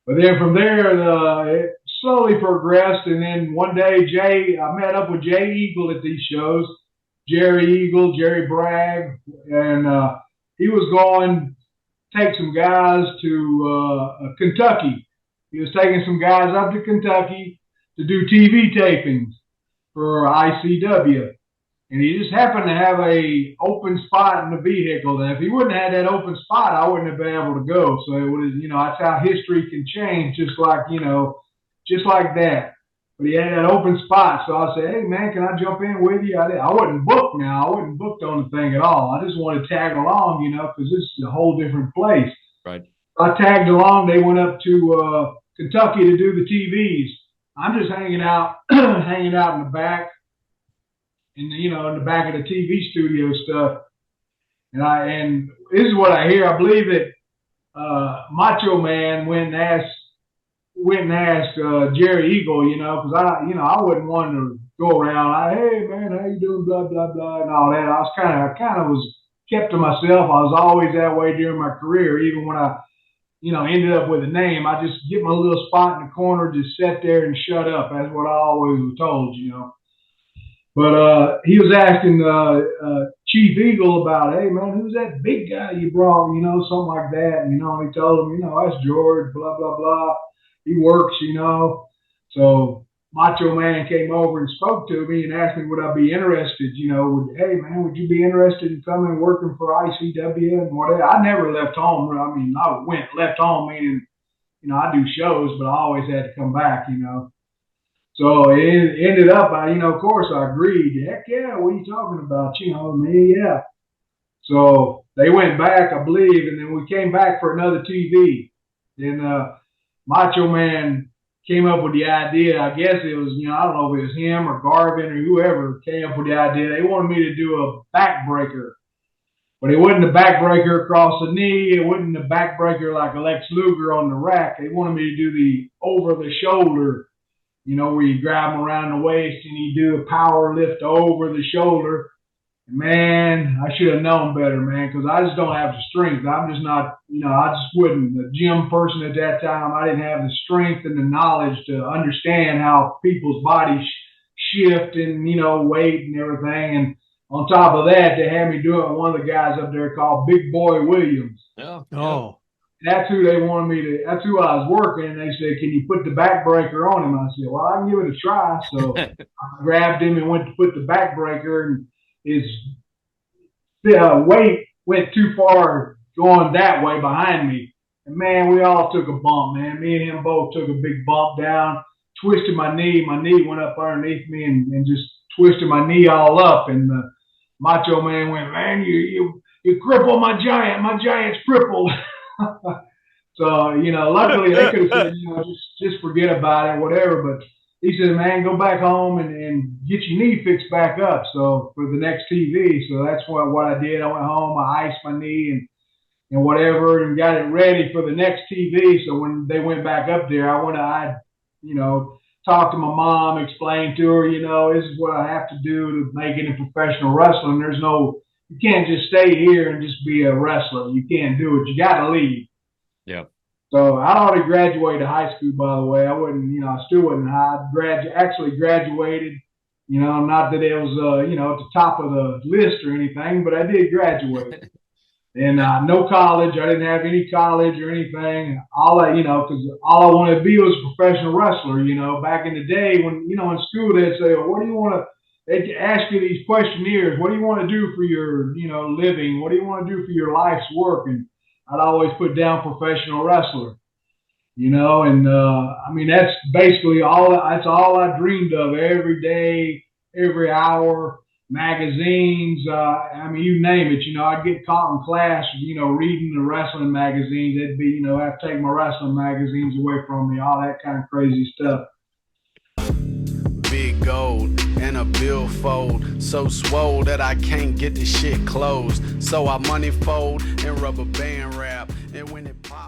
But then from there, it slowly progressed. And then one day, I met up with Jay Eagle at these shows, Jerry Eagle, Jerry Bragg, and he was going to take some guys to Kentucky. He was taking some guys up to Kentucky to do TV tapings for ICW. And he just happened to have a open spot in the vehicle. And if he wouldn't have had that open spot, I wouldn't have been able to go. So it was, that's how history can change, just like, just like that. But he had that open spot. So I said, hey, man, can I jump in with you? I wasn't booked now. I wasn't booked on the thing at all. I just wanted to tag along, because this is a whole different place. Right. I tagged along. They went up to Kentucky to do the TVs. I'm just hanging out, hanging out in the back. In the back of the TV studio stuff, and this is what I hear. I believe that Macho Man went and asked Jerry Eagle, because I wouldn't want to go around. Hey man, how you doing? Blah blah blah, and all that. I kind of was kept to myself. I was always that way during my career, even when I ended up with a name. I just get my little spot in the corner, just sit there and shut up. That's what I always was told, But he was asking Chief Eagle about, hey man, who's that big guy you brought? Something like that. And he told him, that's George, blah blah blah. He works, So Macho Man came over and spoke to me and asked me would I be interested, hey man, would you be interested in coming and working for ICW and whatever? I never left home. I mean, left home meaning, I do shows, but I always had to come back, So it ended up, of course, I agreed. Heck yeah, what are you talking about? Me, yeah. So they went back, I believe, and then we came back for another TV. Then Macho Man came up with the idea. I guess it was, I don't know if it was him or Garvin or whoever came up with the idea. They wanted me to do a backbreaker. But it wasn't a backbreaker across the knee. It wasn't a backbreaker like Lex Luger on the rack. They wanted me to do the over the shoulder, where you grab them around the waist and you do a power lift over the shoulder. Man, I should have known better, man, because I just don't have the strength. I'm just not, I just wasn't a gym person at that time. I didn't have the strength and the knowledge to understand how people's bodies shift and, weight and everything. And on top of that, they had me do it with one of the guys up there called Big Boy Williams. Yeah. Oh. That's who they wanted me to, that's who I was working. And they said, can you put the backbreaker on him? I said, well, I can give it a try. So I grabbed him and went to put the backbreaker, and his weight went too far going that way behind me. And man, we all took a bump, man. Me and him both took a big bump down, twisted my knee. My knee went up underneath me and just twisted my knee all up. And the Macho Man went, man, you crippled my giant. My giant's crippled. So, luckily they could have said, just forget about it, whatever. But he said, man, go back home and get your knee fixed back up. So for the next TV. So that's what I did. I went home, I iced my knee and whatever, and got it ready for the next TV. So when they went back up there, I talked to my mom, explained to her, this is what I have to do to make it in professional wrestling. You can't just stay here and just be a wrestler. You can't do it. You got to leave. Yeah. So I'd already graduated high school, by the way. I wouldn't, I still wasn't high. Actually graduated, not that it was, at the top of the list or anything, but I did graduate. And no college. I didn't have any college or anything. Because all I wanted to be was a professional wrestler. Back in the day when, in school they'd say, well, what do you want to, they'd ask you these questionnaires. What do you want to do for your, living? What do you want to do for your life's work? And I'd always put down professional wrestler, and that's basically that's all I dreamed of every day, every hour, magazines. You name it, I'd get caught in class, reading the wrestling magazines. It'd be, I have to take my wrestling magazines away from me, all that kind of crazy stuff. Big gold and a billfold, so swole that I can't get the shit closed. So I money fold and rubber band wrap, and when it pops.